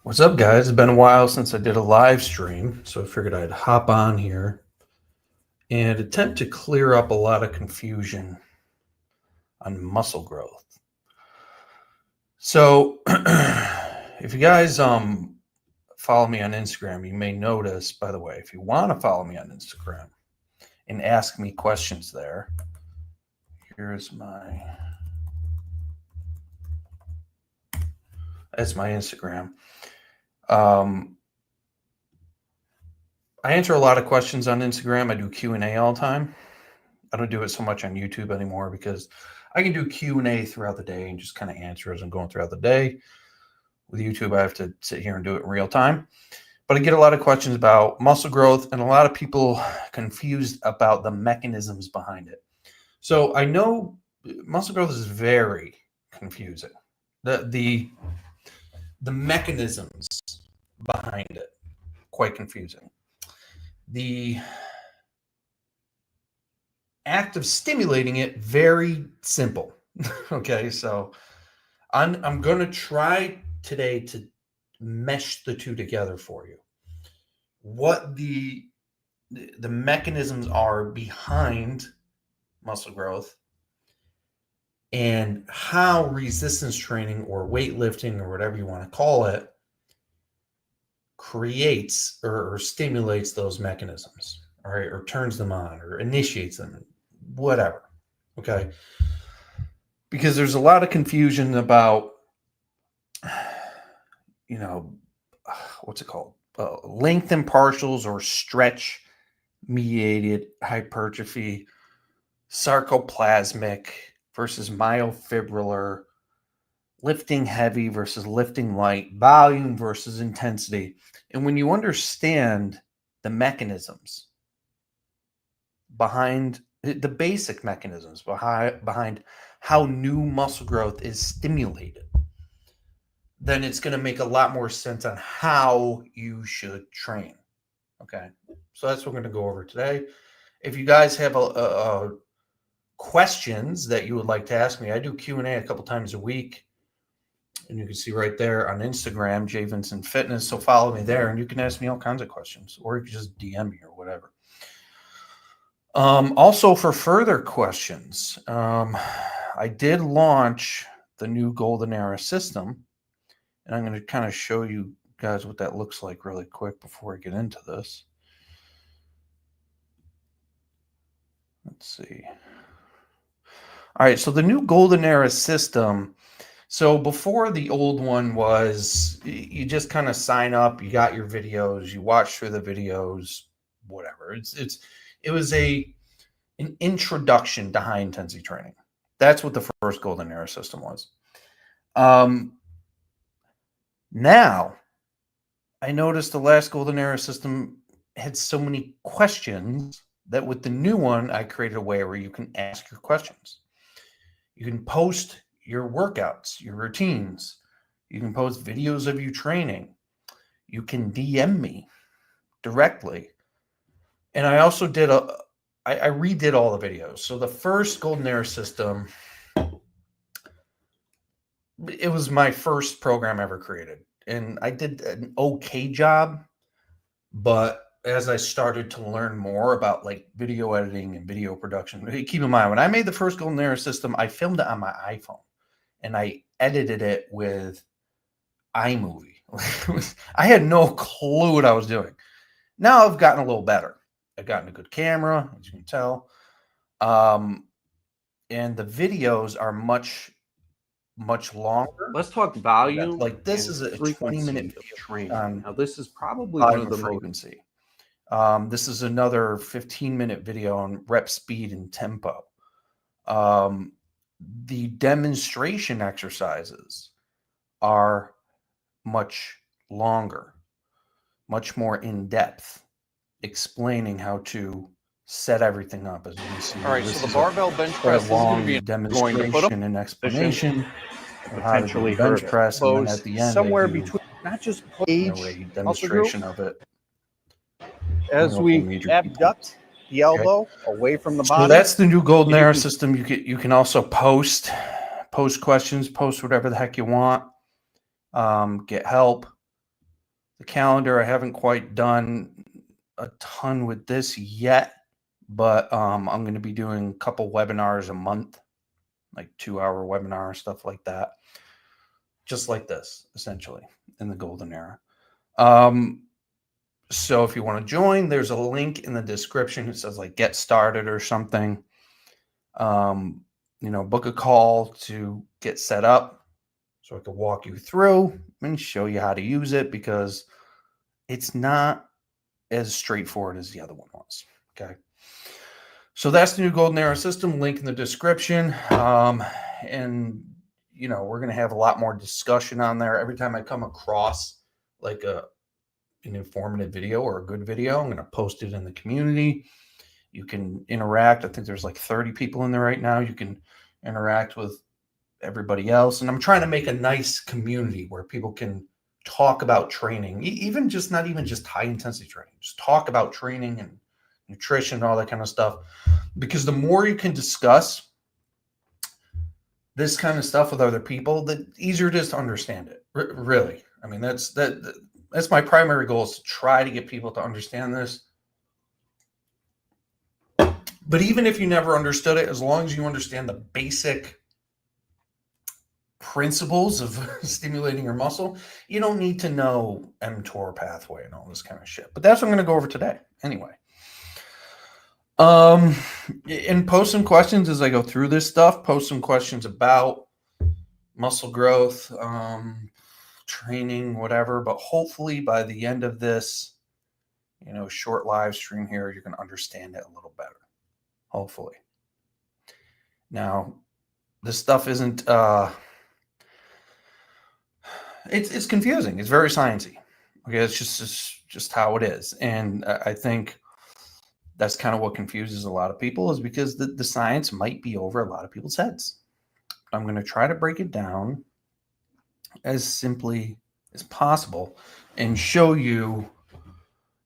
What's up, guys? It's been a while since I did a live stream, so I figured I'd hop on here and attempt to clear up a lot of confusion on muscle growth. So, if you guys follow me on Instagram, you may notice, by the way, if you want to follow me on Instagram and ask me questions there, that's my Instagram. I answer a lot of questions on Instagram. I do Q&A all the time. I don't do it so much on YouTube anymore because I can do Q&A throughout the day and just kind of answer as I'm going throughout the day. With YouTube, I have to sit here and do it in real time. But I get a lot of questions about muscle growth and a lot of people confused about the mechanisms behind it. So I know muscle growth is very confusing. The mechanisms behind it, quite confusing. The act of stimulating it, very simple. Okay, so I'm going to try today to mesh the two together for you. What the mechanisms are behind muscle growth and how resistance training or weightlifting or whatever you want to call it creates or stimulates those mechanisms, all right, or turns them on or initiates them, whatever. Okay, because there's a lot of confusion about what's it called, lengthen partials or stretch mediated hypertrophy, sarcoplasmic versus myofibrillar, lifting heavy versus lifting light, volume versus intensity. And when you understand the mechanisms behind the basic mechanisms behind how new muscle growth is stimulated, then it's going to make a lot more sense on how you should train. Okay, so that's what we're going to go over today. If you guys have questions that you would like to ask me, I do Q&A a couple times a week. And you can see right there on Instagram, J Vincent Fitness. So follow me there, and you can ask me all kinds of questions, or you can just DM me or whatever. Also, for further questions, I did launch the new Golden Era system, and I'm going to kind of show you guys what that looks like really quick before I get into this. Let's see. All right, so the new Golden Era system. So before, the old one was you just kind of sign up, you got your videos, you watch through the videos, whatever. It was an introduction to high intensity training. That's what the first Golden Era system was. Now I noticed the last Golden Era system had so many questions that with the new one, I created a way where you can ask your questions. You can post your workouts, your routines. You can post videos of you training. You can DM me directly. And I also did I redid all the videos. So the first Golden Era system, it was my first program ever created. And I did an okay job. But as I started to learn more about like video editing and video production, keep in mind, when I made the first Golden Era system, I filmed it on my iPhone. And I edited it with iMovie. I had no clue what I was doing. Now I've gotten a little better. I've gotten a good camera, as you can tell. And the videos are much longer. Let's talk volume. Like this is a 20-minute video training. on Now this is probably one of the frequency. This is another 15-minute video on rep speed and tempo. The demonstration exercises are much longer, much more in depth, explaining how to set everything up. As you can see, all right. So the barbell bench press is going to be demonstration and explanation, potentially bench press, and then at the end, somewhere between not just a demonstration of it as we abduct the elbow away from the body. So that's the new Golden Era system. You can also post questions, post whatever the heck you want, get help. The calendar, I haven't quite done a ton with this yet, but I'm going to be doing a couple webinars a month, like 2-hour webinar, stuff like that. Just like this, essentially, in the golden era. So if you want to join, there's a link in the description. It says like get started or something. Book a call to get set up so I can walk you through and show you how to use it, because it's not as straightforward as the other one was. Okay. So that's the new golden era system, link in the description. And we're going to have a lot more discussion on there. Every time I come across like an informative video or a good video, I'm going to post it in the community. You can interact. I think there's like 30 people in there right now. You can interact with everybody else. And I'm trying to make a nice community where people can talk about training, not even just high intensity training, just talk about training and nutrition and all that kind of stuff. Because the more you can discuss this kind of stuff with other people, the easier it is to understand it. Really. I mean, that's my primary goal, is to try to get people to understand this. But even if you never understood it, as long as you understand the basic principles of stimulating your muscle, you don't need to know mTOR pathway and all this kind of shit. But that's what I'm going to go over today anyway. And post some questions as I go through this stuff. Post some questions about muscle growth, training, whatever. But hopefully by the end of this, short live stream here, you can understand it a little better. Hopefully. Now, this stuff isn't, it's confusing. It's very sciencey. Okay. It's just how it is. And I think that's kind of what confuses a lot of people, is because the science might be over a lot of people's heads. I'm going to try to break it down as simply as possible and show you.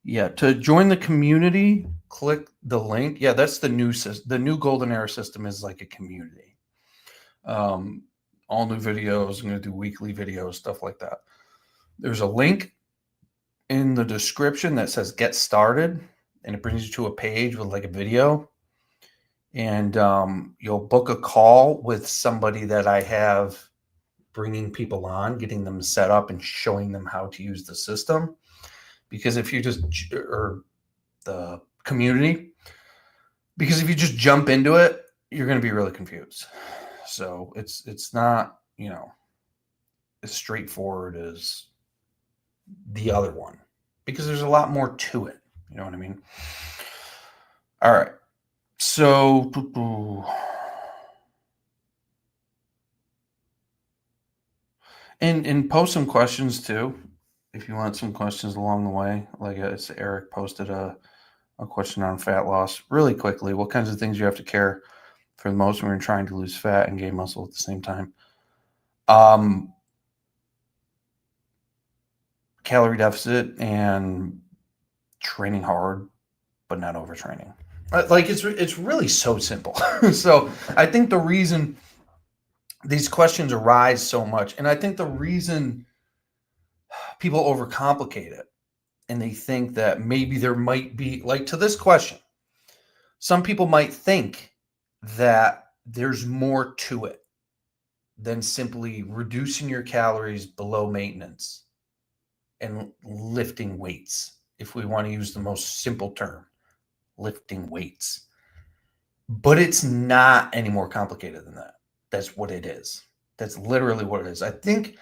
Yeah, to join the community, click the link. Yeah, that's the new golden era system is like a community. All new videos. I'm going to do weekly videos, stuff like that. There's a link in the description that says get started, and it brings you to a page with like a video. And you'll book a call with somebody that I have bringing people on, getting them set up and showing them how to use the system. Because if you just, or the community, because if you just jump into it, you're going to be really confused. So it's not, as straightforward as the other one, because there's a lot more to it. You know what I mean? All right. So and post some questions too, if you want some questions along the way. Like Eric posted a question on fat loss really quickly. What kinds of things you have to care for the most when you're trying to lose fat and gain muscle at the same time? Calorie deficit and training hard, but not overtraining. Like it's really so simple. So I think the reason these questions arise so much, and I think the reason people overcomplicate it, and they think that maybe there might be, like, to this question, some people might think that there's more to it than simply reducing your calories below maintenance and lifting weights. If we want to use the most simple term, lifting weights. But it's not any more complicated than that. That's what it is. That's literally what it is. I think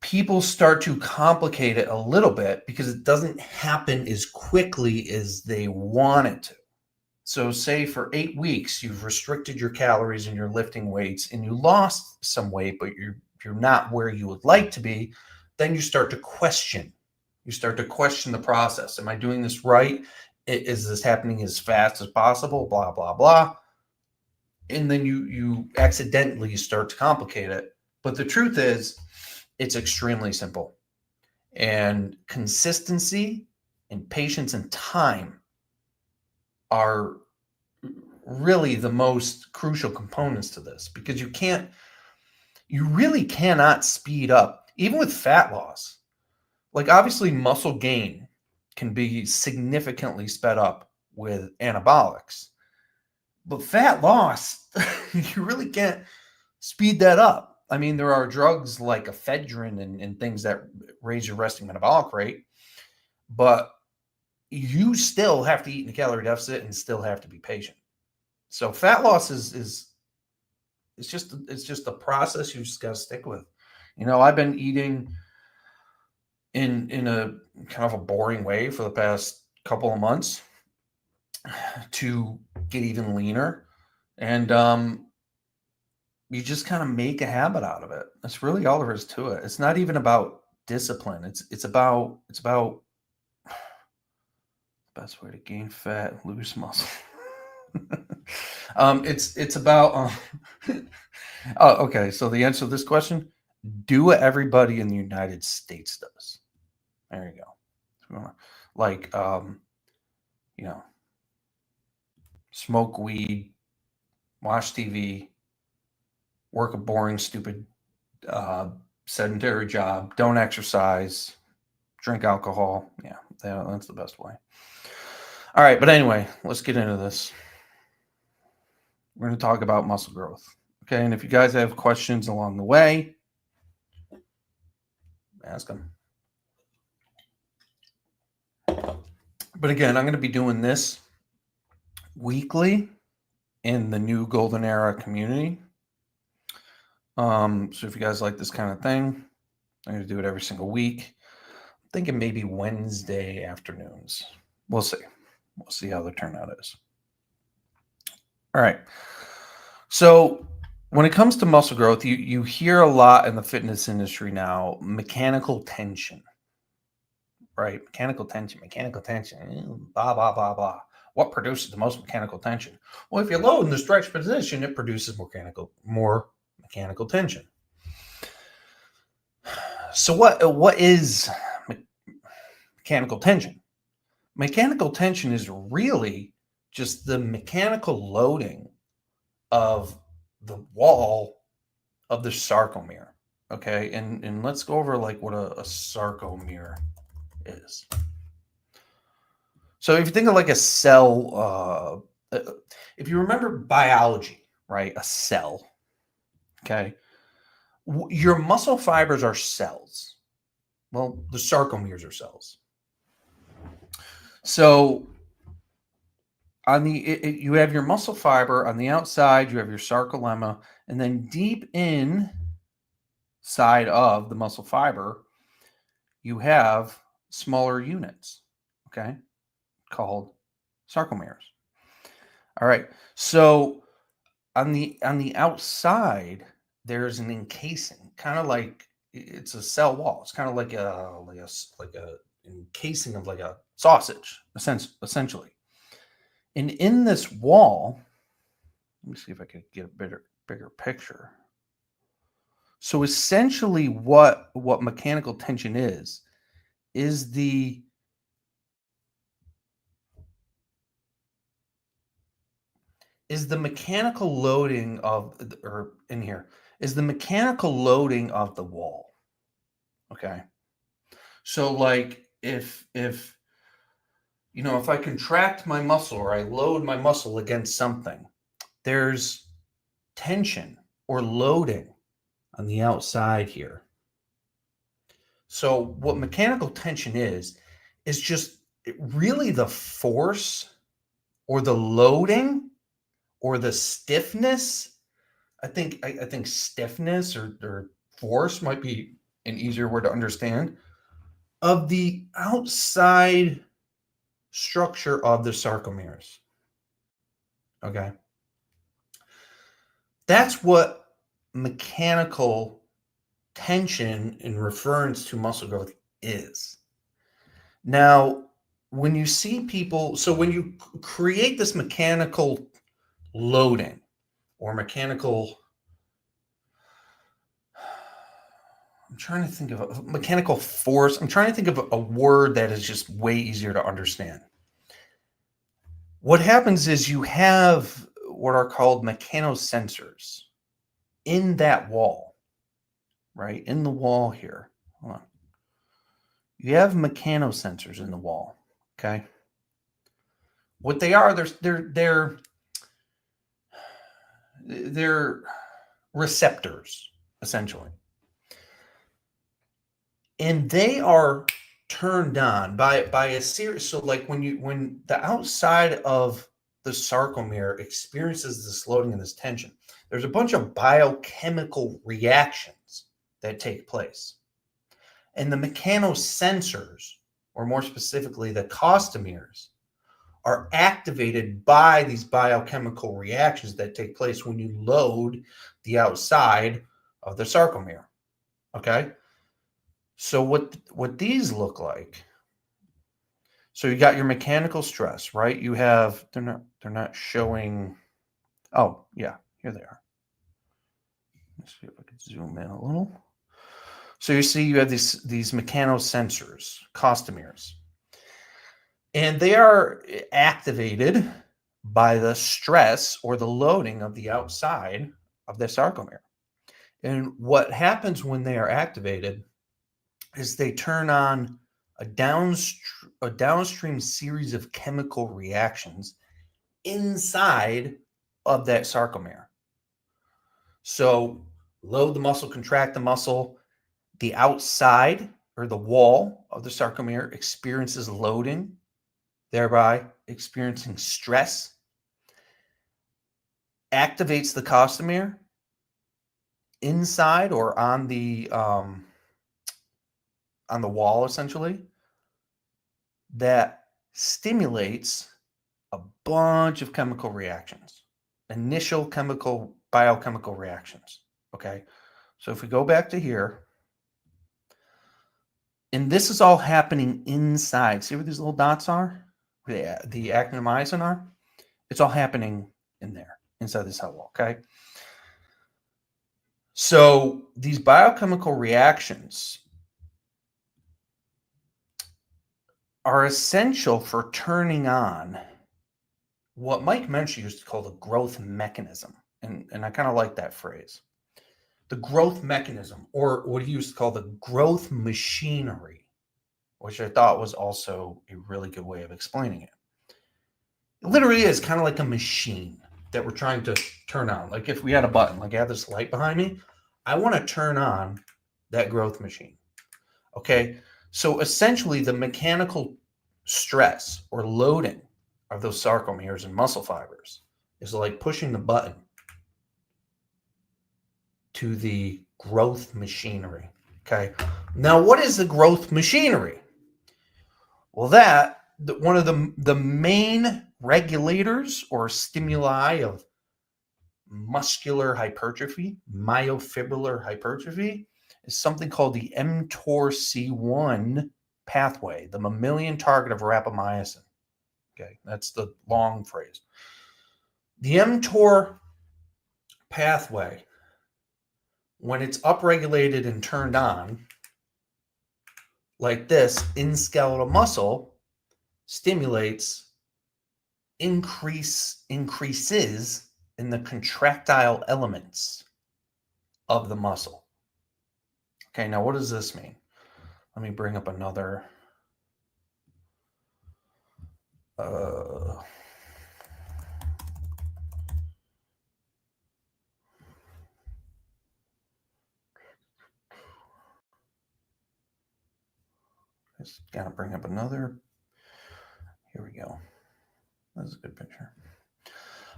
people start to complicate it a little bit because it doesn't happen as quickly as they want it to. So say for 8 weeks, you've restricted your calories and you're lifting weights and you lost some weight, but you're not where you would like to be. Then you start to question. You start to question the process. Am I doing this right? Is this happening as fast as possible? Blah, blah, blah. And then you accidentally start to complicate it. But the truth is, it's extremely simple. And consistency and patience and time are really the most crucial components to this, because you really cannot speed up, even with fat loss. like obviously muscle gain can be significantly sped up with anabolics, but fat loss, you really can't speed that up. I mean, there are drugs like ephedrine and things that raise your resting metabolic rate, but you still have to eat in a calorie deficit and still have to be patient. So fat loss is it's just a process you just got to stick with. You know, I've been eating in a kind of a boring way for the past couple of months to get even leaner, and you just kind of make a habit out of it. That's really all there is to it. It's not even about discipline. It's about best way to gain fat and lose muscle. It's about oh, okay. So the answer to this question: do what everybody in the United States does. There you go. Like you know, smoke weed, watch TV, work a boring, stupid, sedentary job, don't exercise, drink alcohol. Yeah, that's the best way. All right, but anyway, let's get into this. We're going to talk about muscle growth. Okay, and if you guys have questions along the way, ask them. But again, I'm going to be doing this weekly in the new Golden Era community. So if you guys like this kind of thing, I'm going to do it every single week. I'm thinking maybe Wednesday afternoons. We'll see. We'll see how the turnout is. All right. So when it comes to muscle growth, you hear a lot in the fitness industry now, mechanical tension, right? Mechanical tension, blah, blah, blah, blah. What produces the most mechanical tension? Well, if you load in the stretch position, it produces more mechanical tension. So what is mechanical tension? Mechanical tension is really just the mechanical loading of the wall of the sarcomere. Okay, and let's go over like what a sarcomere is. So if you think of like a cell, if you remember biology, right? A cell, okay? Your muscle fibers are cells. Well, the sarcomeres are cells. So on you have your muscle fiber on the outside, you have your sarcolemma, and then deep in side of the muscle fiber, you have smaller units, okay, called sarcomeres. All right. So on the outside, there's an encasing, kind of like it's a cell wall. It's kind of like a encasing of like a sausage, essentially. And in this wall, let me see if I can get a bigger picture. So essentially what mechanical tension is the mechanical loading of the mechanical loading of the wall. Okay. So like if if I contract my muscle or I load my muscle against something, there's tension or loading on the outside here. So what mechanical tension is just really the force or the loading or the stiffness. I think stiffness or force might be an easier word to understand, of the outside structure of the sarcomeres. Okay. That's what mechanical tension in reference to muscle growth is. Now, when you see people, so when you create this mechanical loading or mechanical, I'm trying to think of a mechanical force. I'm trying to think of a word that is just way easier to understand. What happens is you have what are called mechanosensors in that wall, right? In the wall here. Hold on. you have mechanosensors in the wall. Okay. What they are, they're receptors, essentially. And they are turned on by a series. So like when the outside of the sarcomere experiences this loading and this tension, there's a bunch of biochemical reactions that take place. And the mechanosensors, or more specifically the costomeres, are activated by these biochemical reactions that take place when you load the outside of the sarcomere. Okay? So what these look like, so you got your mechanical stress, right? You have, they're not showing, oh yeah, here they are. Let's see if I can zoom in a little. So you see you have these mechanosensors, costomeres, and they are activated by the stress or the loading of the outside of the sarcomere. And what happens when they are activated is they turn on a downstream series of chemical reactions inside of that sarcomere. So load the muscle, contract the muscle. The outside or the wall of the sarcomere experiences loading, thereby experiencing stress, activates the costomere inside or on the wall, essentially, that stimulates a bunch of chemical reactions, initial biochemical reactions. Okay, so if we go back to here, and this is all happening inside. See where these little dots are? The actin-myosin are? It's all happening in there, inside the cell wall, okay? So these biochemical reactions are essential for turning on what Mike Mensch used to call the growth mechanism. And I kind of like that phrase. The growth mechanism, or what he used to call the growth machinery, which I thought was also a really good way of explaining it. It literally is kind of like a machine that we're trying to turn on. Like if we had a button, like I have this light behind me, I want to turn on that growth machine. Okay, so essentially the mechanical stress or loading of those sarcomeres and muscle fibers is like pushing the button to the growth machinery. Okay, now what is the growth machinery? Well, one of the main regulators or stimuli of muscular hypertrophy, myofibrillar hypertrophy, is something called the mTORC1 pathway, the mammalian target of rapamycin. Okay, that's the long phrase. The mTOR pathway, when it's upregulated and turned on, like this, in skeletal muscle, stimulates increases in the contractile elements of the muscle. Okay, now what does this mean? Let me bring up another. Just gotta bring up another. Here we go. That's a good picture.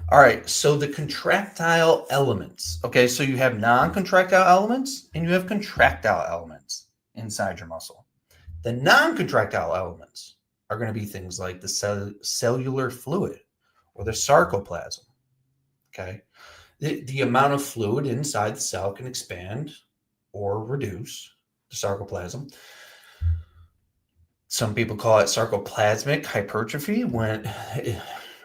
All right, so the contractile elements. Okay, so you have non-contractile elements and you have contractile elements inside your muscle. The non-contractile elements are going to be things like the cellular fluid or the sarcoplasm. Okay, the amount of fluid inside the cell can expand or reduce the sarcoplasm. Some people call it sarcoplasmic hypertrophy when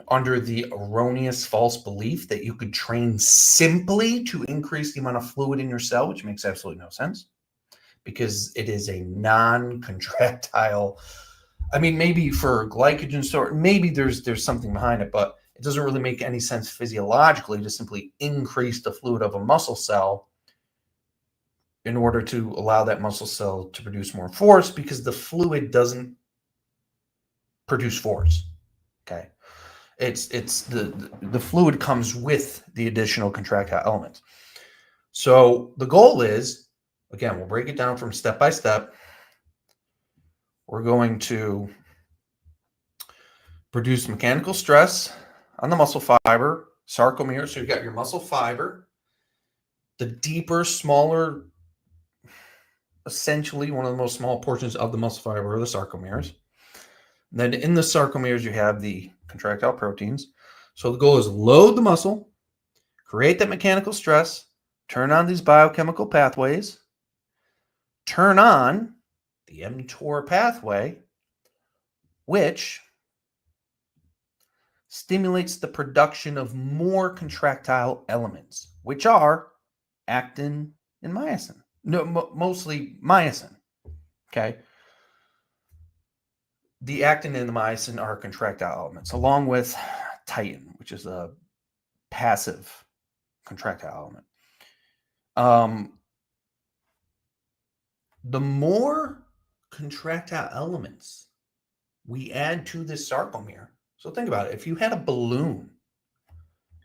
under the erroneous false belief that you could train simply to increase the amount of fluid in your cell, which makes absolutely no sense because it is a non-contractile. I mean, maybe for glycogen store, maybe there's something behind it, but it doesn't really make any sense physiologically to simply increase the fluid of a muscle cell in order to allow that muscle cell to produce more force, because the fluid doesn't produce force. Okay. It's the fluid comes with the additional contractile elements. So the goal is, again, we'll break it down from step by step. We're going to produce mechanical stress on the muscle fiber, sarcomere. So you've got your muscle fiber, the deeper, smaller, essentially one of the most small portions of the muscle fiber are the sarcomeres. And then in the sarcomeres, you have the contractile proteins. So the goal is load the muscle, create that mechanical stress, turn on these biochemical pathways, turn on the mTOR pathway, which stimulates the production of more contractile elements, which are actin and myosin. No, mostly myosin. Okay. The actin and the myosin are contractile elements, along with titin, which is a passive contractile element. The more contractile elements we add to this sarcomere, so think about it. If you had a balloon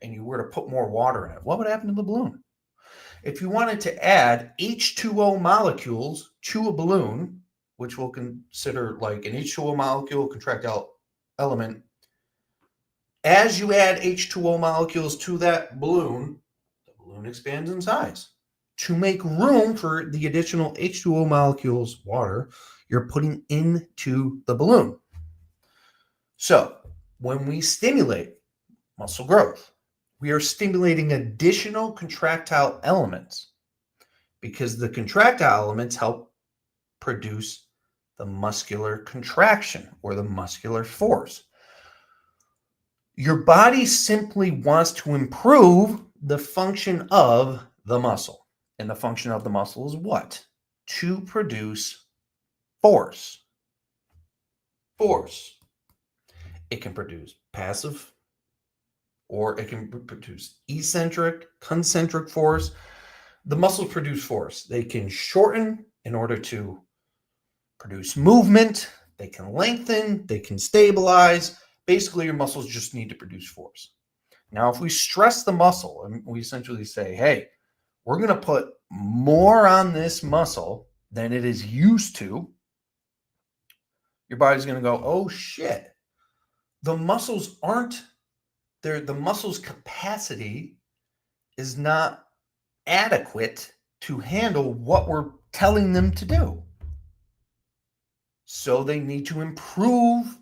and you were to put more water in it, what would happen to the balloon? If you wanted to add H2O molecules to a balloon, which we'll consider like an H2O molecule contractile element, as you add H2O molecules to that balloon, the balloon expands in size. To make room for the additional H2O molecules, water, you're putting into the balloon. So when we stimulate muscle growth, we are stimulating additional contractile elements because the contractile elements help produce the muscular contraction or the muscular force. Your body simply wants to improve the function of the muscle. And the function of the muscle is what? To produce force. Force. It can produce passive, or it can produce eccentric, concentric force. The muscles produce force. They can shorten in order to produce movement. They can lengthen. They can stabilize. Basically, your muscles just need to produce force. Now, if we stress the muscle and we essentially say, hey, we're going to put more on this muscle than it is used to, your body's going to go, oh shit, the muscles aren't there. The muscle's capacity is not adequate to handle what we're telling them to do. So they need to improve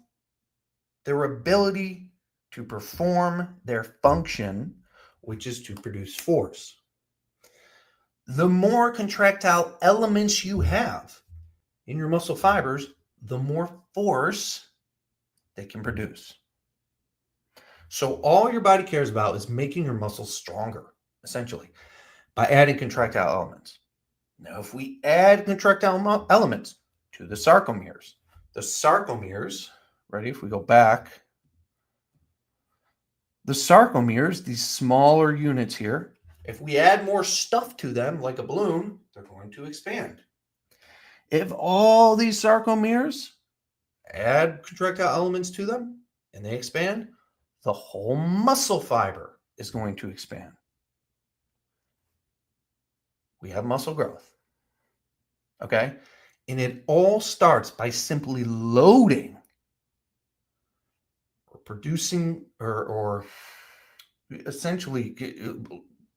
their ability to perform their function, which is to produce force. The more contractile elements you have in your muscle fibers, the more force they can produce. So all your body cares about is making your muscles stronger, essentially, by adding contractile elements. Now, if we add contractile elements to the sarcomeres, ready, if we go back, the sarcomeres, these smaller units here, if we add more stuff to them, like a balloon, they're going to expand. If all these sarcomeres add contractile elements to them and they expand, the whole muscle fiber is going to expand. We have muscle growth. Okay? And it all starts by simply loading or producing or essentially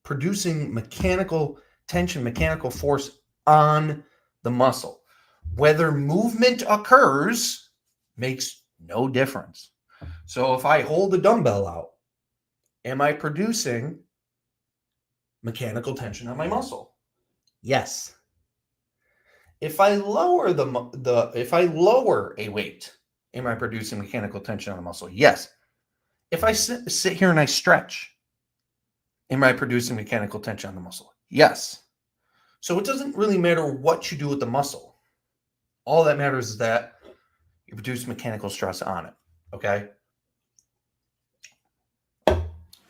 producing mechanical tension, mechanical force on the muscle. Whether movement occurs makes no difference. So if I hold the dumbbell out, am I producing mechanical tension on my muscle? Yes. If I lower if I lower a weight, am I producing mechanical tension on the muscle? Yes. If I sit here and I stretch, am I producing mechanical tension on the muscle? Yes. So it doesn't really matter what you do with the muscle. All that matters is that you produce mechanical stress on it. Okay?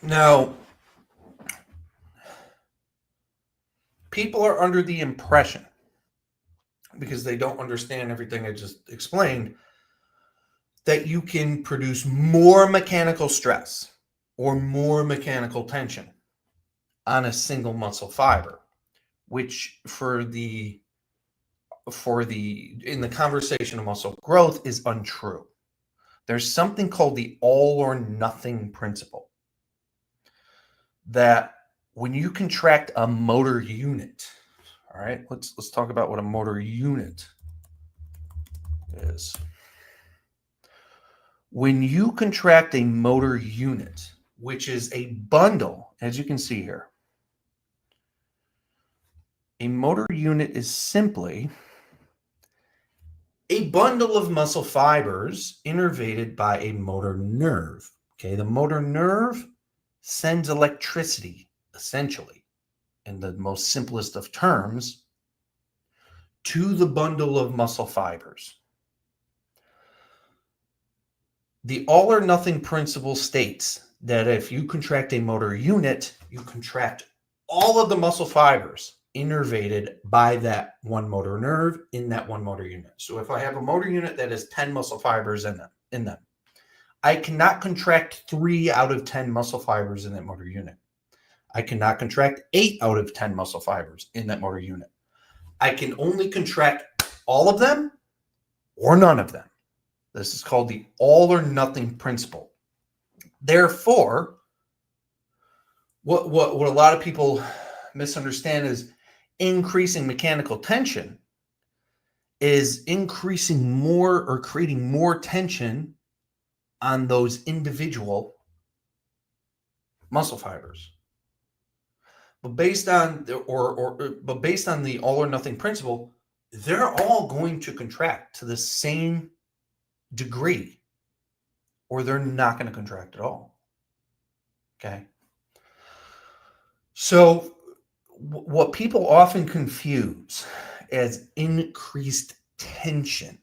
Now, people are under the impression, because they don't understand everything I just explained, that you can produce more mechanical stress or more mechanical tension on a single muscle fiber, which in the conversation of muscle growth is untrue. There's something called the all or nothing principle, that when you contract a motor unit, all right, let's talk about what a motor unit is. When you contract a motor unit, which is a bundle, as you can see here, a motor unit is simply a bundle of muscle fibers innervated by a motor nerve. Okay, the motor nerve sends electricity, essentially, in the most simplest of terms, to the bundle of muscle fibers. The all or nothing principle states that if you contract a motor unit, you contract all of the muscle fibers innervated by that one motor nerve in that one motor unit. So if I have a motor unit that has 10 muscle fibers in them, I cannot contract 3 out of 10 muscle fibers in that motor unit. I cannot contract 8 out of 10 muscle fibers in that motor unit. I can only contract all of them or none of them. This is called the all or nothing principle. Therefore, what a lot of people misunderstand is increasing mechanical tension is increasing more or creating more tension on those individual muscle fibers. But based on the all or nothing principle, they're all going to contract to the same degree, or they're not going to contract at all. Okay. So what people often confuse as increased tension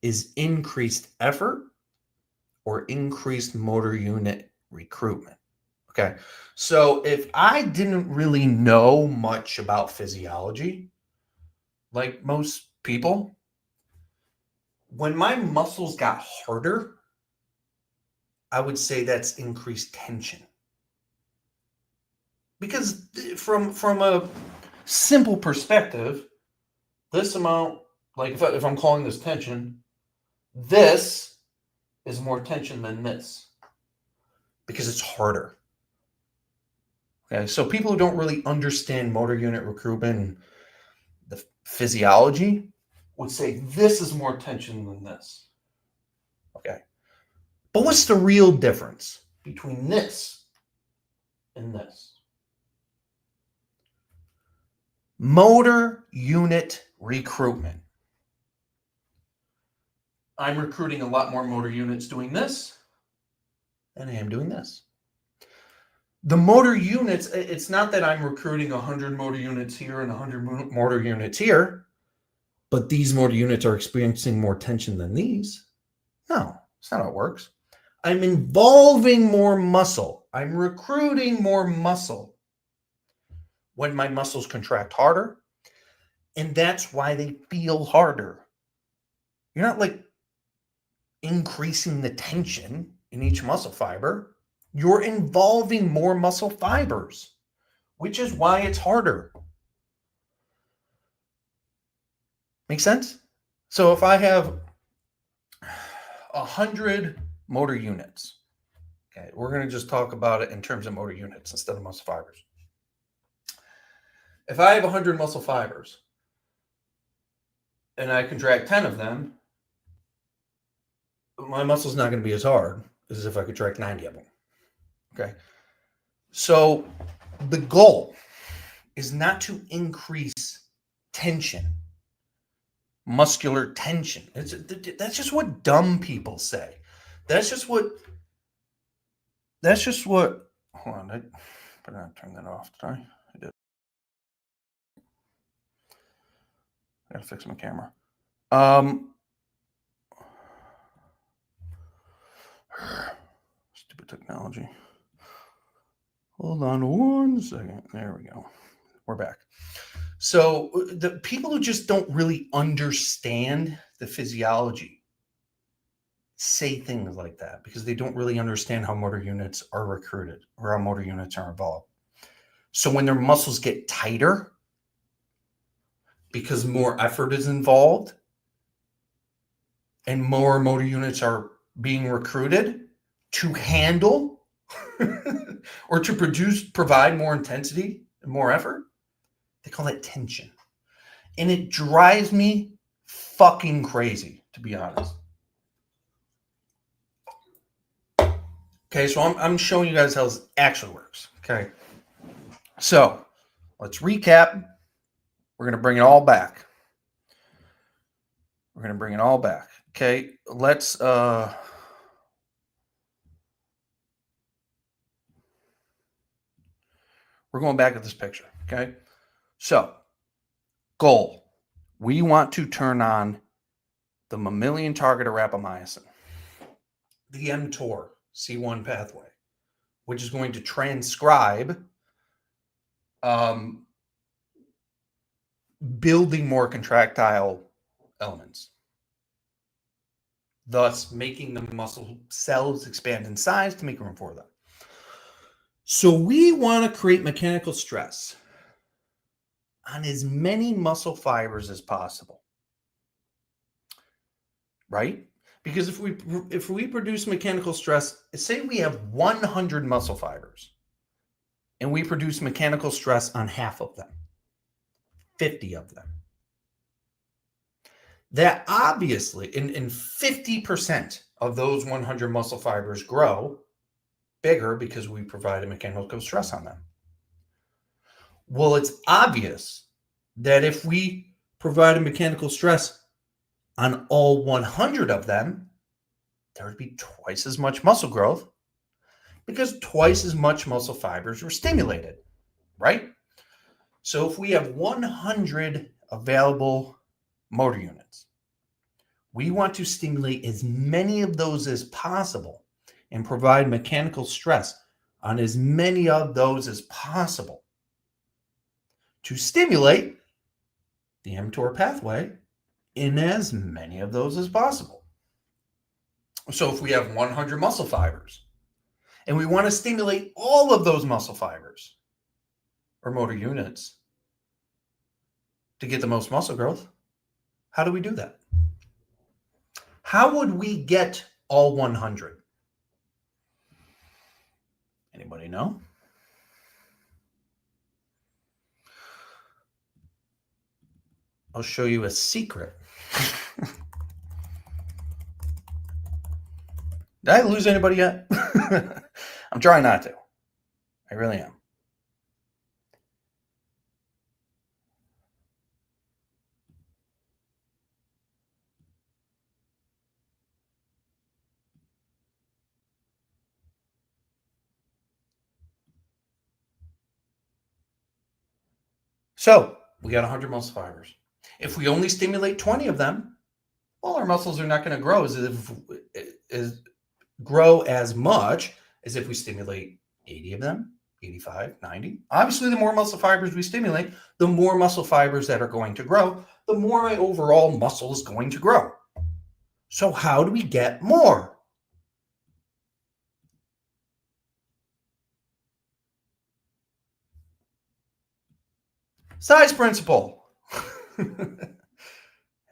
is increased effort or increased motor unit recruitment. Okay. So if I didn't really know much about physiology, like most people, when my muscles got harder, I would say that's increased tension. Because from a simple perspective, this amount, like if I'm calling this tension, this is more tension than this because it's harder. Okay, so people who don't really understand motor unit recruitment and the physiology would say this is more tension than this. Okay, but what's the real difference between this and this? Motor unit recruitment. I'm recruiting a lot more motor units doing this than I am doing this. The motor units, it's not that I'm recruiting 100 motor units here and 100 motor units here, but these motor units are experiencing more tension than these. No, that's not how it works. I'm involving more muscle. I'm recruiting more muscle when my muscles contract harder, and that's why they feel harder. You're not like increasing the tension in each muscle fiber. You're involving more muscle fibers, which is why it's harder. Make sense? So if I have 100 motor units, okay, we're going to just talk about it in terms of motor units instead of muscle fibers. If I have 100 muscle fibers and I contract 10 of them, my muscle's not going to be as hard as if I contract 90 of them. Okay. So the goal is not to increase tension, muscular tension. That's just what dumb people say. That's just what, hold on, I better not turn that off, did I? I did. I gotta fix my camera. Stupid technology. Hold on 1 second. There we go. We're back. So the people who just don't really understand the physiology say things like that because they don't really understand how motor units are recruited or how motor units are involved. So when their muscles get tighter because more effort is involved and more motor units are being recruited to handle or to provide more intensity and more effort, they call that tension. And it drives me fucking crazy, to be honest. Okay, so I'm showing you guys how this actually works. Okay. So let's recap. We're going to bring it all back. Okay, let's we're going back at this picture. Okay. So goal. We want to turn on the mammalian target of rapamycin, the mTOR C1 pathway, which is going to transcribe building more contractile elements, thus making the muscle cells expand in size to make room for them. So we want to create mechanical stress on as many muscle fibers as possible, right? Because if we produce mechanical stress, say we have 100 muscle fibers and we produce mechanical stress on half of them, 50 of them, that obviously in 50% of those 100 muscle fibers grow bigger because we provide a mechanical stress on them. Well, it's obvious that if we provide a mechanical stress on all 100 of them, there would be twice as much muscle growth because twice as much muscle fibers were stimulated, right? So if we have 100 available motor units, we want to stimulate as many of those as possible and provide mechanical stress on as many of those as possible to stimulate the mTOR pathway in as many of those as possible. So if we have 100 muscle fibers and we want to stimulate all of those muscle fibers or motor units to get the most muscle growth, how do we do that? How would we get all 100? Anybody know? I'll show you a secret. Did I lose anybody yet? I'm trying not to. I really am. So we got 100 muscle fibers. If we only stimulate 20 of them, well, our muscles are not going to grow grow as much as if we stimulate 80 of them, 85, 90. Obviously, the more muscle fibers we stimulate, the more muscle fibers that are going to grow, the more my overall muscle is going to grow. So how do we get more? Size principle.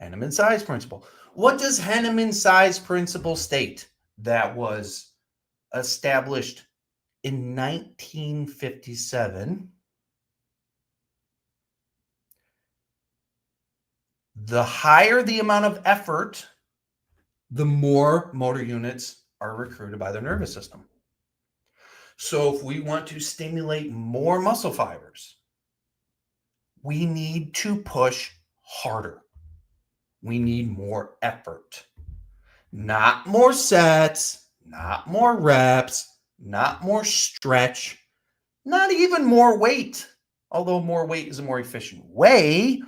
Henneman size principle. What does Henneman size principle state? That was established in 1957. The higher the amount of effort, the more motor units are recruited by the nervous system. So if we want to stimulate more muscle fibers, we need to push harder. We need more effort. Not more sets, not more reps, not more stretch, not even more weight. Although more weight is a more efficient way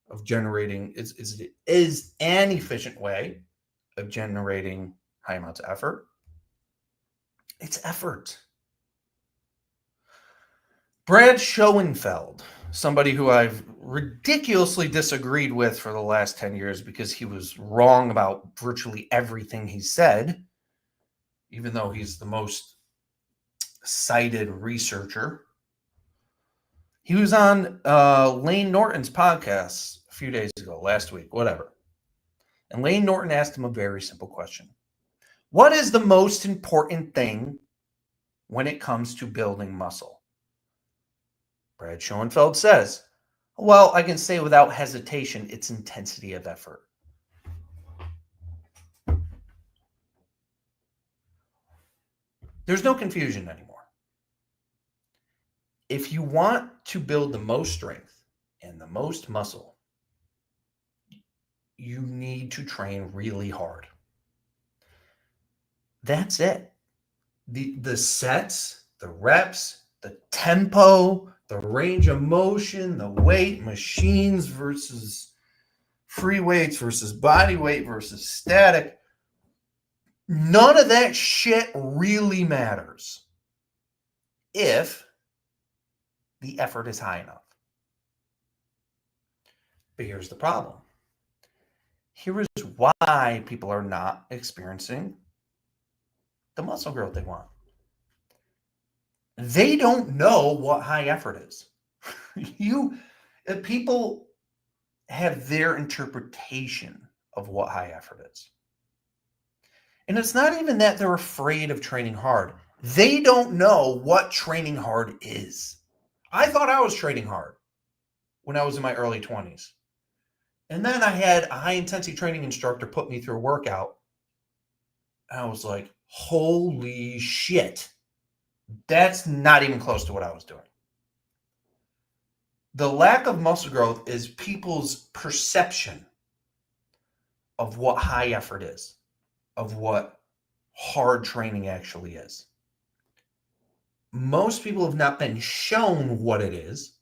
of generating, is an efficient way of generating high amounts of effort. It's effort. Brad Schoenfeld, somebody who I've ridiculously disagreed with for the last 10 years because he was wrong about virtually everything he said, even though he's the most cited researcher. He was on Lane Norton's podcast a few days ago, last week, whatever. And Lane Norton asked him a very simple question. What is the most important thing when it comes to building muscle? Brad Schoenfeld says, well, I can say without hesitation, it's intensity of effort. There's no confusion anymore. If you want to build the most strength and the most muscle, you need to train really hard. That's it. The sets, the reps, the tempo, the range of motion, the weight, machines versus free weights versus body weight versus static. None of that shit really matters if the effort is high enough. But here's the problem. Here is why people are not experiencing the muscle growth they want. They don't know what high effort is. People have their interpretation of what high effort is. And it's not even that they're afraid of training hard. They don't know what training hard is. I thought I was training hard when I was in my early 20s. And then I had a high-intensity training instructor put me through a workout. And I was like, holy shit. That's not even close to what I was doing. The lack of muscle growth is people's perception of what high effort is, of what hard training actually is. Most people have not been shown what it is,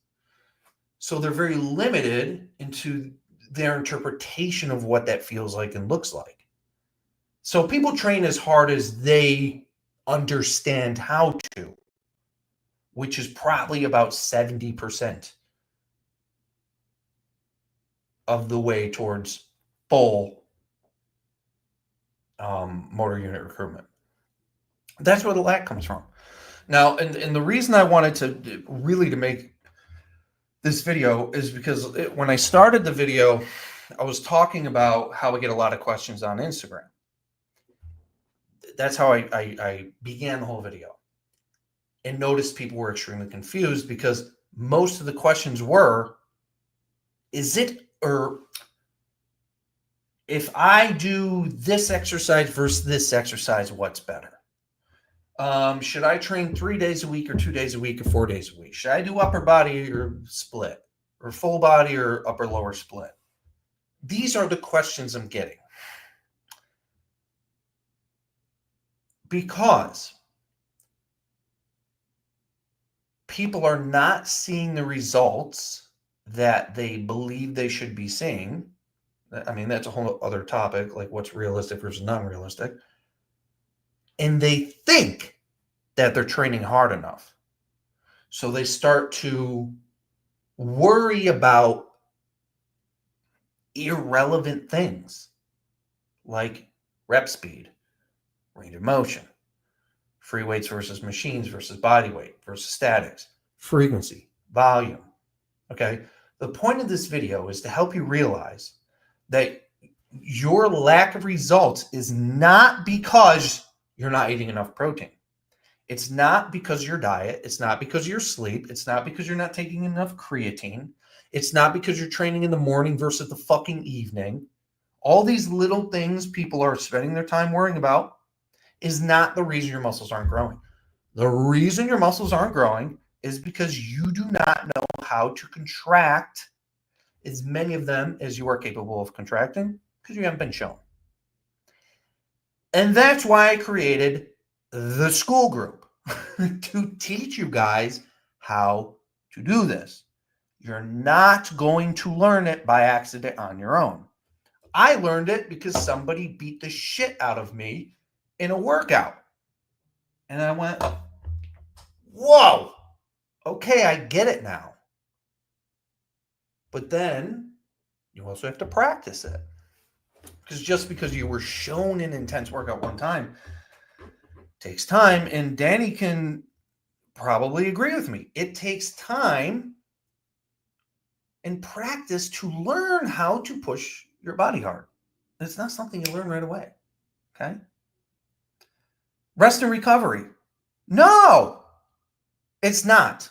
so they're very limited into their interpretation of what that feels like and looks like. So people train as hard as they understand how to, which is probably about 70% of the way towards full motor unit recruitment. That's where the lack comes from. Now, and the reason I wanted to make this video is because when I started the video, I was talking about how I get a lot of questions on Instagram. That's how I began the whole video, and noticed people were extremely confused because most of the questions were, is it, or if I do this exercise versus this exercise, what's better? Should I train 3 days a week or 2 days a week or 4 days a week? Should I do upper body or split, or full body or upper lower split? These are the questions I'm getting. Because people are not seeing the results that they believe they should be seeing. I mean, that's a whole other topic, like what's realistic versus non-realistic. And they think that they're training hard enough. So they start to worry about irrelevant things like rep speed, range of motion, free weights versus machines versus body weight versus statics, frequency, volume. Okay. The point of this video is to help you realize that your lack of results is not because you're not eating enough protein. It's not because of your diet. It's not because of your sleep. It's not because you're not taking enough creatine. It's not because you're training in the morning versus the fucking evening. All these little things people are spending their time worrying about is not the reason your muscles aren't growing. The reason your muscles aren't growing is because you do not know how to contract as many of them as you are capable of contracting because you haven't been shown. And that's why I created the school group to teach you guys how to do this. You're not going to learn it by accident on your own. I learned it because somebody beat the shit out of me in a workout. And I went, whoa, Okay, I get it now. But then you also have to practice it. Because just because you were shown an intense workout one time takes time. And Danny can probably agree with me. It takes time and practice to learn how to push your body hard. It's not something you learn right away. Okay. Rest and recovery. No, it's not.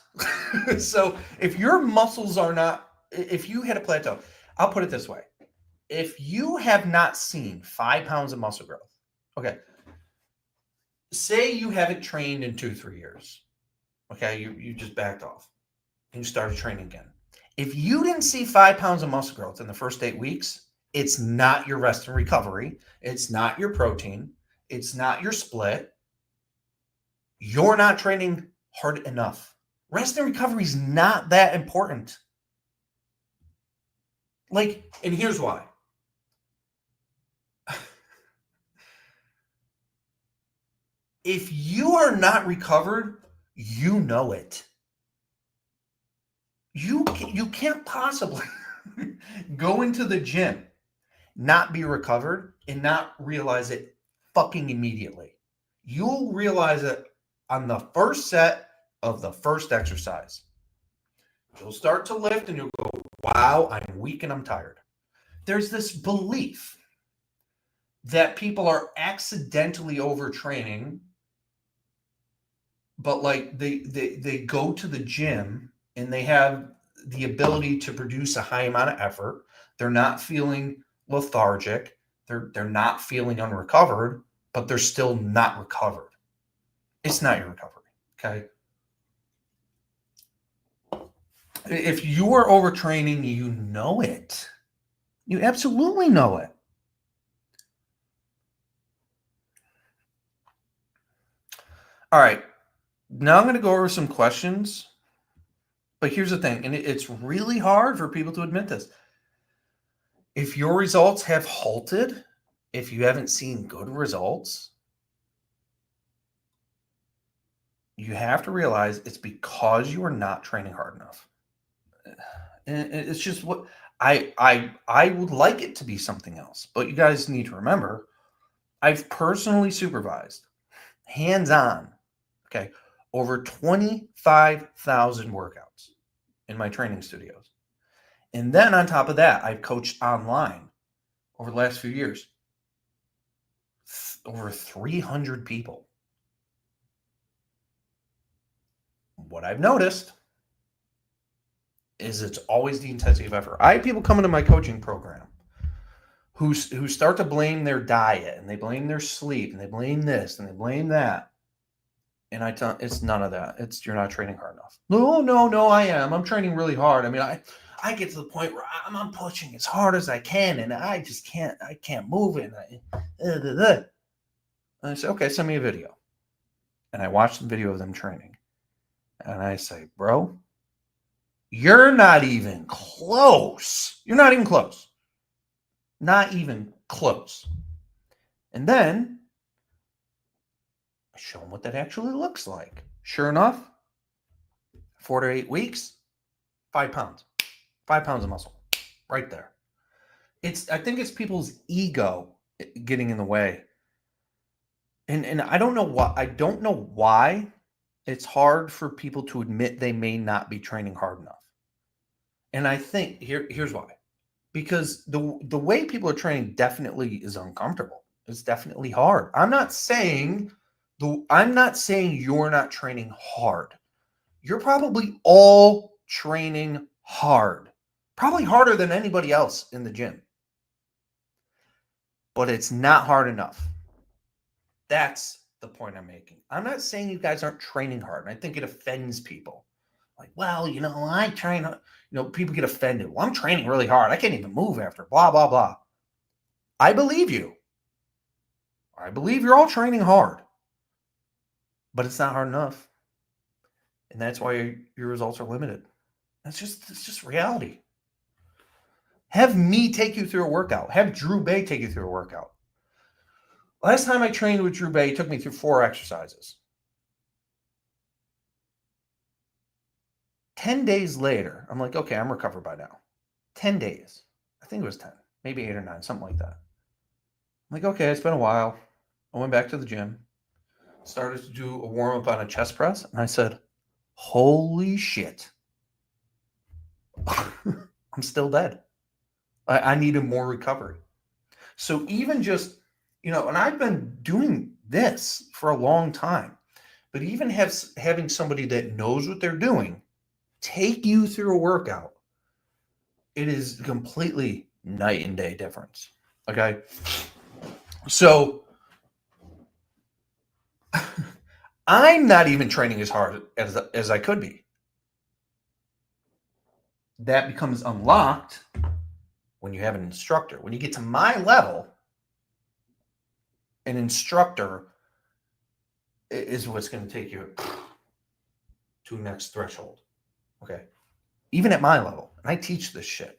So if your muscles are not, if you hit a plateau, I'll put it this way. If you have not seen 5 pounds of muscle growth, okay, say you haven't trained in 2-3 years, okay, you just backed off and you started training again. If you didn't see 5 pounds of muscle growth in the first 8 weeks, it's not your rest and recovery. It's not your protein. It's not your split. You're not training hard enough. Rest and recovery is not that important. Like, and here's why. If you are not recovered, you know it. You can't possibly go into the gym, not be recovered, and not realize it fucking immediately. You'll realize it on the first set of the first exercise. You'll start to lift and you'll go, wow, I'm weak and I'm tired. There's this belief that people are accidentally overtraining, but like they go to the gym and they have the ability to produce a high amount of effort. They're not feeling lethargic. They're not feeling unrecovered, but they're still not recovered. It's not your recovery. Okay. If you are overtraining, you know it. You absolutely know it. All right. Now I'm going to go over some questions. But here's the thing, and it's really hard for people to admit this. If your results have halted, if you haven't seen good results, you have to realize it's because you are not training hard enough. And it's just what I would like it to be something else. But you guys need to remember, I've personally supervised, hands-on, okay, over 25,000 workouts in my training studios. And then on top of that, I've coached online over the last few years, over 300 people. What I've noticed is it's always the intensity of effort. I have people come into my coaching program who start to blame their diet and they blame their sleep and they blame this and they blame that. And I tell it's none of that. It's you're not training hard enough. No, I am. I'm training really hard. I mean, I get to the point where I'm pushing as hard as I can and I just can't move it. And I say, okay, send me a video. And I watch the video of them training. And I say, bro, you're not even close. You're not even close. Not even close. And then I show them what that actually looks like. Sure enough, 4 to 8 weeks, 5 pounds. 5 pounds of muscle. Right there. I think it's people's ego getting in the way. And I don't know why it's hard for people to admit they may not be training hard enough. And I think here's why. Because the way people are training definitely is uncomfortable. It's definitely hard. I'm not saying you're not training hard. You're probably all training hard. Probably harder than anybody else in the gym. But it's not hard enough. That's the point I'm making. I'm not saying you guys aren't training hard. And I think it offends people. Like, well, I train, people get offended. Well, I'm training really hard. I can't even move after blah, blah, blah. I believe you. I believe you're all training hard. But it's not hard enough. And that's why your results are limited. It's just reality. Have me take you through a workout. Have Drew Bay take you through a workout. Last time I trained with Drew Bay, he took me through 4 exercises. 10 days later, I'm like, okay, I'm recovered by now. 10 days. I think it was 10, maybe 8 or 9, something like that. I'm like, okay, it's been a while. I went back to the gym, started to do a warm up on a chest press, and I said, holy shit. I'm still dead. I needed more recovery. So even just, and I've been doing this for a long time, but even having somebody that knows what they're doing take you through a workout, it is completely night and day difference. Okay. So I'm not even training as hard as I could be. That becomes unlocked when you have an instructor. When you get to my level, an instructor is what's going to take you to the next threshold. Okay. Even at my level, and I teach this shit.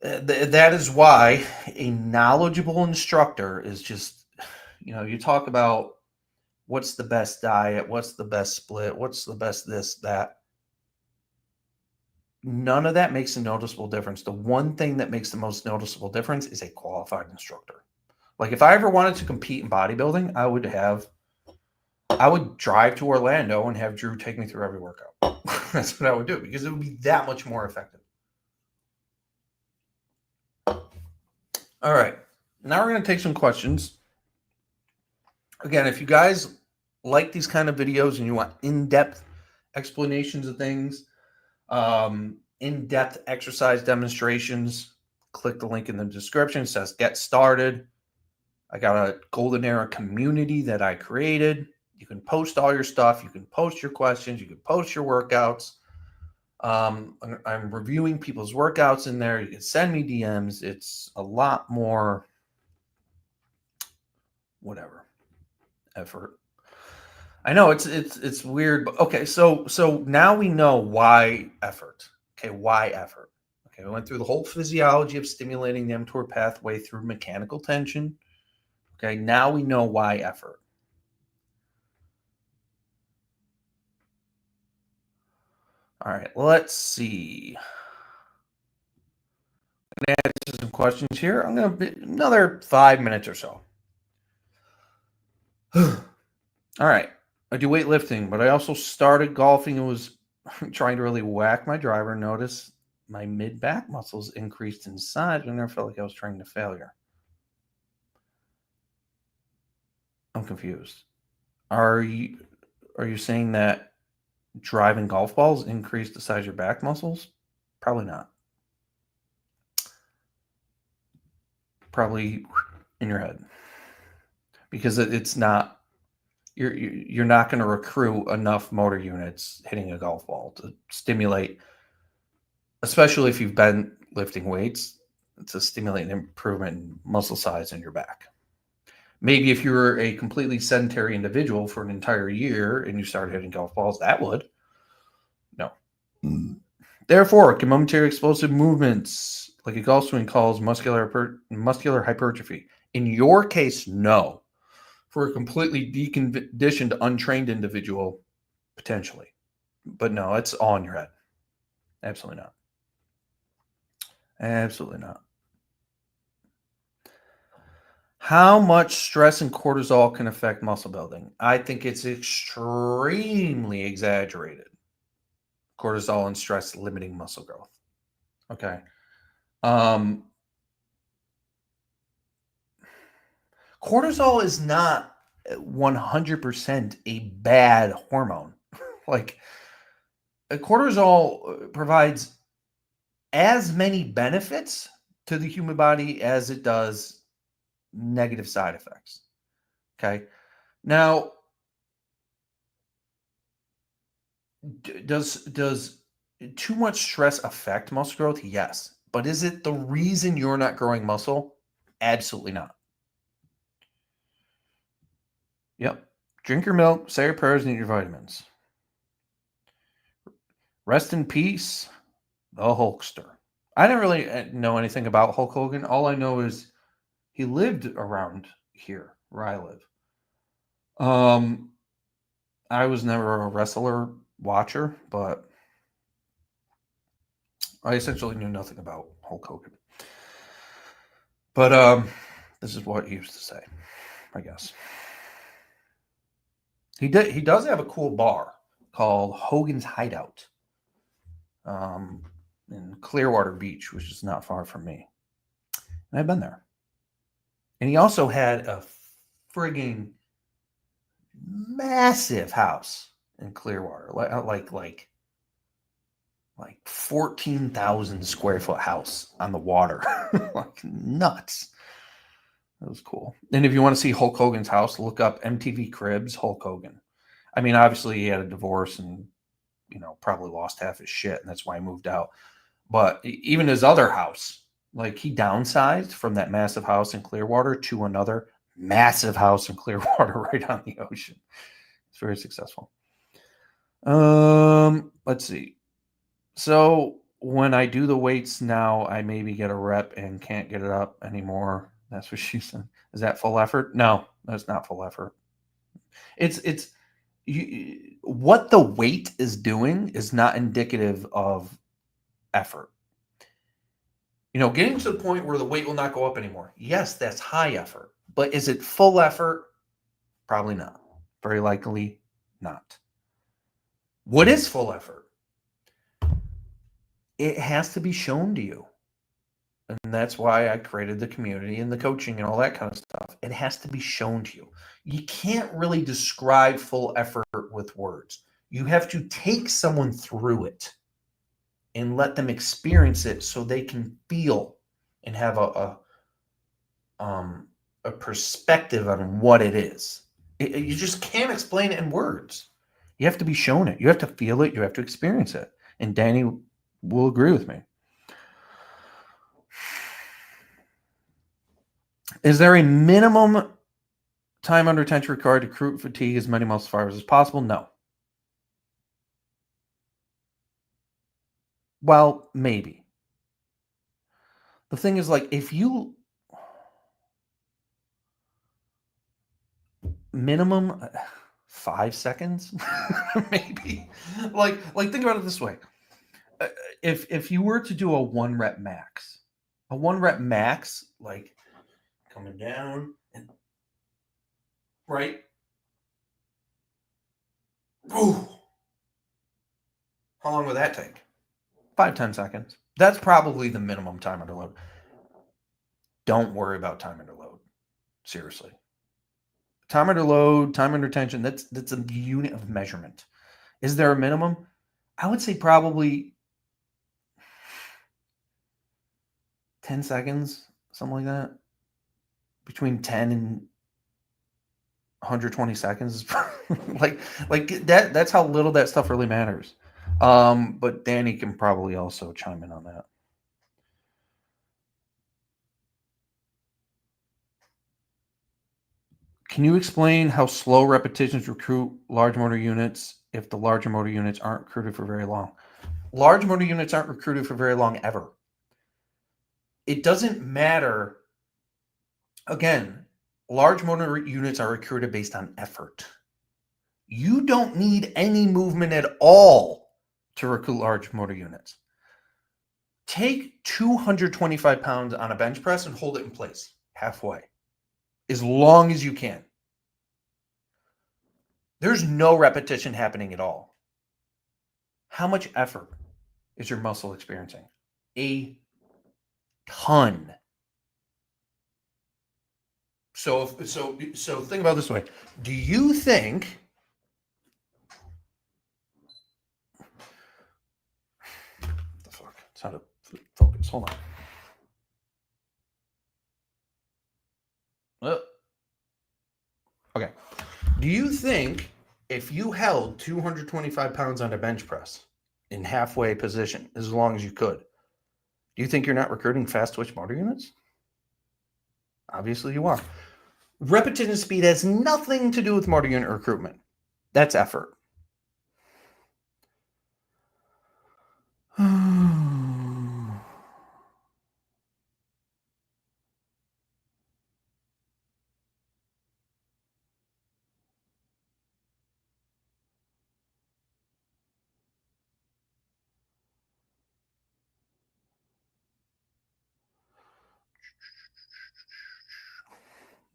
That is why a knowledgeable instructor is just, you talk about what's the best diet, what's the best split, what's the best this, that. None of that makes a noticeable difference. The one thing that makes the most noticeable difference is a qualified instructor. Like if I ever wanted to compete in bodybuilding, I would drive to Orlando and have Drew take me through every workout. That's what I would do because it would be that much more effective. All right. Now we're going to take some questions. Again, if you guys like these kind of videos and you want in-depth explanations of things, in-depth exercise demonstrations, click the link in the description. It says get started. I got a Golden Era community that I created. You can post all your stuff. You can post your questions. You can post your workouts. I'm reviewing people's workouts in there. You can send me DMs. It's a lot more whatever effort. I know it's weird, but okay. So now we know why effort. Okay, why effort? Okay, we went through the whole physiology of stimulating the mTOR pathway through mechanical tension. Okay, now we know why effort. All right, let's see. I'm going to answer some questions here. I'm going to be another 5 minutes or so. All right. I do weightlifting, but I also started golfing and was trying to really whack my driver. Notice my mid-back muscles increased in size. I never felt like I was training to failure. I'm confused. Are you saying that driving golf balls increased the size of your back muscles? Probably not. Probably in your head, because it's not. You're not going to recruit enough motor units hitting a golf ball to stimulate, especially if you've been lifting weights, to stimulate an improvement in muscle size in your back. Maybe if you were a completely sedentary individual for an entire year and you started hitting golf balls, that would. No. Therefore, can momentary explosive movements like a golf swing cause muscular hypertrophy? In your case, no. For a completely deconditioned, untrained individual, potentially. But no, it's all in your head. Absolutely not. Absolutely not. How much stress and cortisol can affect muscle building? I think it's extremely exaggerated. Cortisol and stress limiting muscle growth. Okay. Cortisol is not 100% a bad hormone. Like cortisol provides as many benefits to the human body as it does negative side effects. Okay. Now, does too much stress affect muscle growth? Yes. But is it the reason you're not growing muscle? Absolutely not. Yep. Drink your milk, say your prayers, and eat your vitamins. Rest in peace, the Hulkster. I didn't really know anything about Hulk Hogan. All I know is he lived around here where I live. I was never a wrestler watcher, but I essentially knew nothing about Hulk Hogan. But this is what he used to say, I guess. He does have a cool bar called Hogan's Hideout in Clearwater Beach, which is not far from me. And I've been there. And he also had a frigging massive house in Clearwater, like 14,000 square foot house on the water, like nuts. That was cool. And if you want to see Hulk Hogan's house, look up MTV Cribs Hulk Hogan. I mean, obviously he had a divorce and probably lost half his shit, and that's why he moved out. But even his other house, like he downsized from that massive house in Clearwater to another massive house in Clearwater right on the ocean. It's very successful. Let's see. So when I do the weights now, I maybe get a rep and can't get it up anymore. That's what she said. Is that full effort? No, that's not full effort. It's what the weight is doing is not indicative of effort. Getting to the point where the weight will not go up anymore. Yes, that's high effort. But is it full effort? Probably not. Very likely not. What is full effort? It has to be shown to you. And that's why I created the community and the coaching and all that kind of stuff. It has to be shown to you. You can't really describe full effort with words. You have to take someone through it and let them experience it so they can feel and have a perspective on what it is. You just can't explain it in words. You have to be shown it. You have to feel it. You have to experience it. And Danny will agree with me. Is there a minimum time under tension required to recruit fatigue as many muscle fibers as possible? No. Well, maybe. The thing is, like, if you minimum 5 seconds, maybe. Like think about it this way. If you were to do a 1 rep max, like coming down and right. Ooh. How long would that take? 5-10 seconds. That's probably the minimum time under load. Don't worry about time under load. Seriously. Time under load, time under tension, that's a unit of measurement. Is there a minimum? I would say probably 10 seconds, something like that. Between 10 and 120 seconds. like that's how little that stuff really matters. But Danny can probably also chime in on that. Can you explain how slow repetitions recruit large motor units if the larger motor units aren't recruited for very long? Large motor units aren't recruited for very long ever. It doesn't matter. Again, large motor units are recruited based on effort. You don't need any movement at all to recruit large motor units. Take 225 pounds on a bench press and hold it in place halfway, as long as you can. There's no repetition happening at all. How much effort is your muscle experiencing? A ton. So think about it this way. Do you think the fuck? It's how to focus. Hold on. Okay. Do you think if you held 225 pounds on a bench press in halfway position as long as you could, do you think you're not recruiting fast twitch motor units? Obviously you are. Repetition speed has nothing to do with motor unit recruitment. That's effort.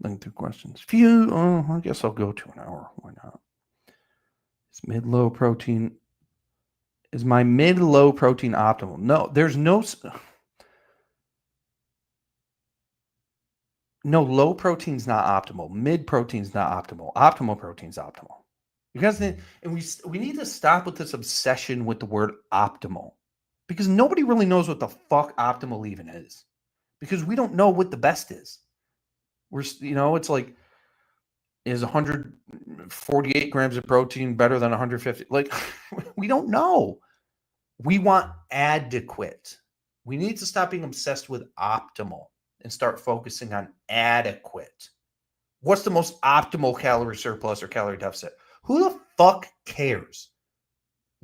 Looking through questions. Few. Oh, I guess I'll go to an hour. Why not? Is mid-low protein? Is my mid-low protein optimal? No, there's no. No, low protein's not optimal. Mid protein's not optimal. Optimal protein's optimal. You guys need, and we need to stop with this obsession with the word optimal, because nobody really knows what the fuck optimal even is, because we don't know what the best is. We're, it's like, is 148 grams of protein better than 150? Like, we don't know. We want adequate. We need to stop being obsessed with optimal and start focusing on adequate. What's the most optimal calorie surplus or calorie deficit? Who the fuck cares?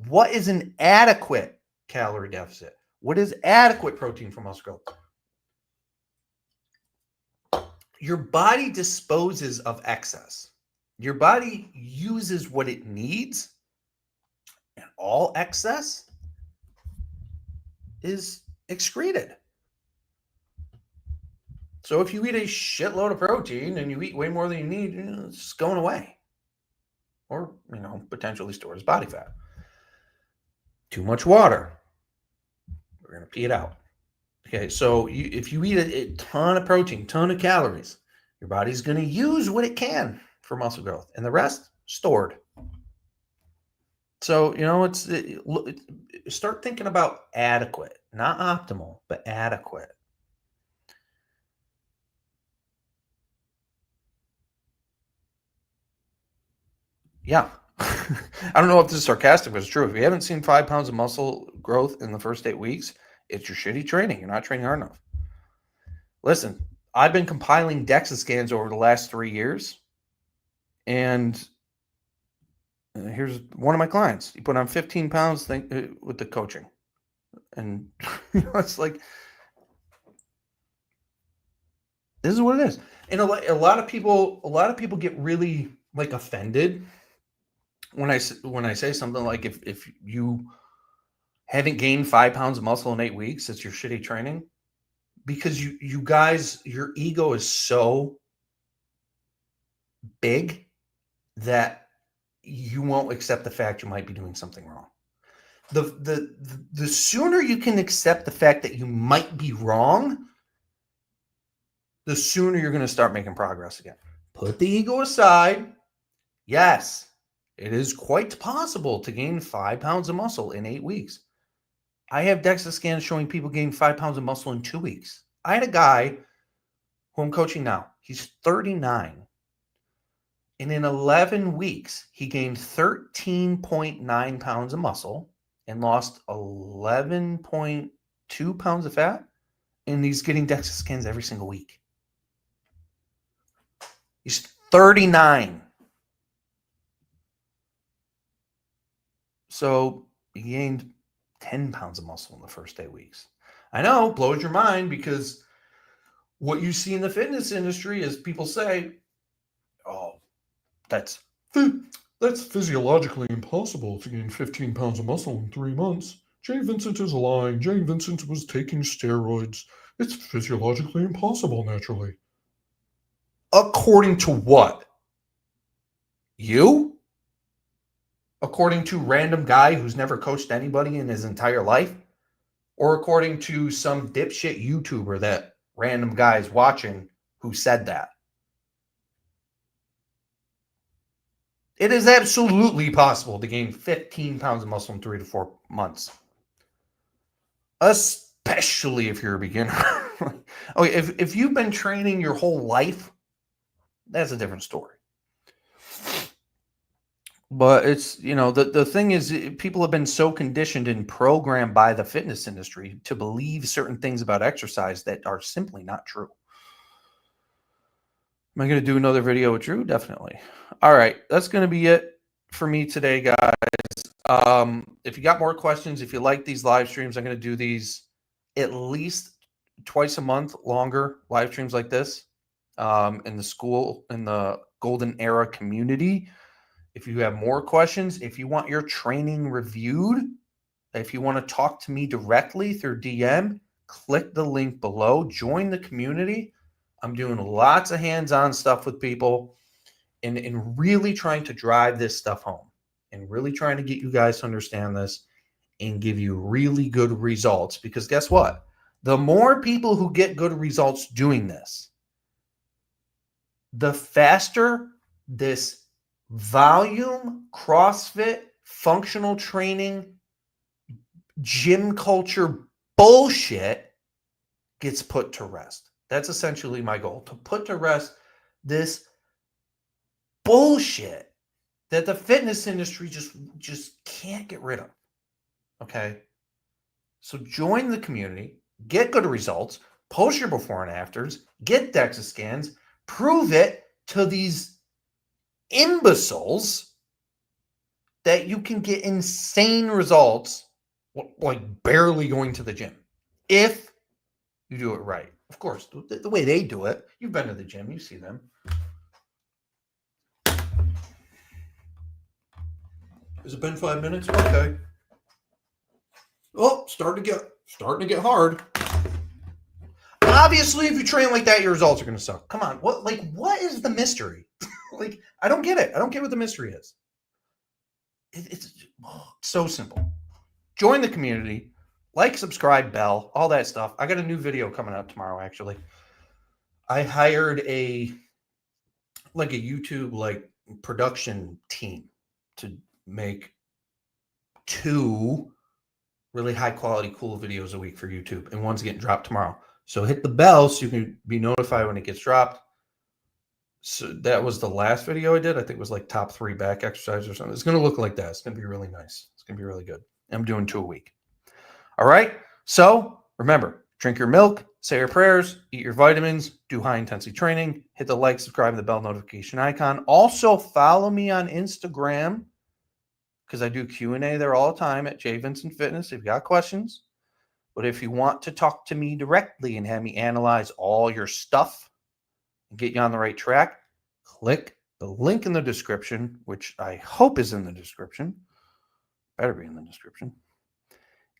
What is an adequate calorie deficit? What is adequate protein for muscle growth? Your body disposes of excess. Your body uses what it needs, and all excess is excreted. So if you eat a shitload of protein and you eat way more than you need, it's going away. Or, potentially stored as body fat. Too much water, we're going to pee it out. Okay, so if you eat a ton of protein, ton of calories, your body's going to use what it can for muscle growth, and the rest stored. So, start thinking about adequate, not optimal, but adequate. Yeah. I don't know if this is sarcastic, but it's true. If you haven't seen 5 pounds of muscle growth in the first 8 weeks, it's your shitty training. You're not training hard enough. Listen, I've been compiling DEXA scans over the last 3 years. And here's one of my clients. He put on 15 pounds with the coaching. And it's like, this is what it is. And a lot of people get really offended when I say something like, if you haven't gained 5 pounds of muscle in 8 weeks, it's your shitty training, because you guys, your ego is so big that you won't accept the fact you might be doing something wrong. The sooner you can accept the fact that you might be wrong, the sooner you're going to start making progress again. Put the ego aside. Yes, it is quite possible to gain 5 pounds of muscle in 8 weeks. I have DEXA scans showing people gain 5 pounds of muscle in 2 weeks. I had a guy who I'm coaching now. He's 39. And in 11 weeks, he gained 13.9 pounds of muscle and lost 11.2 pounds of fat. And he's getting DEXA scans every single week. He's 39. So he gained 10 pounds of muscle in the first 8 weeks. I know, blows your mind, because what you see in the fitness industry is people say, oh, that's physiologically impossible to gain 15 pounds of muscle in 3 months. Jay Vincent is lying. Jay Vincent was taking steroids. It's physiologically impossible naturally. According to what? You? According to random guy who's never coached anybody in his entire life? Or according to some dipshit YouTuber that random guy's watching who said that? It is absolutely possible to gain 15 pounds of muscle in 3 to 4 months. Especially if you're a beginner. Okay, if you've been training your whole life, that's a different story. But it's, the thing is, people have been so conditioned and programmed by the fitness industry to believe certain things about exercise that are simply not true. Am I going to do another video with Drew? Definitely. All right. That's going to be it for me today, guys. If you got more questions, if you like these live streams, I'm going to do these at least twice a month, longer live streams like this, in the Golden Era community. If you have more questions, if you want your training reviewed, if you want to talk to me directly through DM, click the link below, join the community. I'm doing lots of hands-on stuff with people and really trying to drive this stuff home and really trying to get you guys to understand this and give you really good results. Because guess what? The more people who get good results doing this, the faster this volume, CrossFit, functional training, gym culture bullshit gets put to rest. That's essentially my goal, to put to rest this bullshit that the fitness industry just can't get rid of. Okay? So join the community, get good results, post your before and afters, get DEXA scans, prove it to these imbeciles that you can get insane results like barely going to the gym if you do it right. Of course, the way they do it, you've been to the gym, you see them. Has it been 5 minutes? Okay. Oh, starting to get hard. Obviously, if you train like that, your results are going to suck. Come on, what is the mystery? Like, I don't get it. I don't get what the mystery is. It's so simple. Join the community, like, subscribe, bell, all that stuff. I got a new video coming out tomorrow. Actually, I hired a YouTube production team to make 2 really high quality, cool videos a week for YouTube, and one's getting dropped tomorrow. So hit the bell so you can be notified when it gets dropped. So that was the last video I did. I think it was like top 3 back exercises or something. It's going to look like that. It's going to be really nice. It's going to be really good. I'm doing 2 a week. All right. So remember, drink your milk, say your prayers, eat your vitamins, do high intensity training, hit the like, subscribe, and the bell notification icon. Also follow me on Instagram, because I do Q&A there all the time at J Vincent Fitness if you've got questions. But if you want to talk to me directly and have me analyze all your stuff and get you on the right track, click the link in the description, which I hope is in the description. Better be in the description.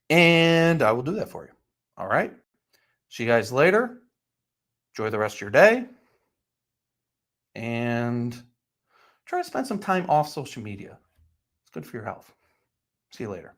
And I will do that for you. All right. See you guys later. Enjoy the rest of your day. And try to spend some time off social media. It's good for your health. See you later.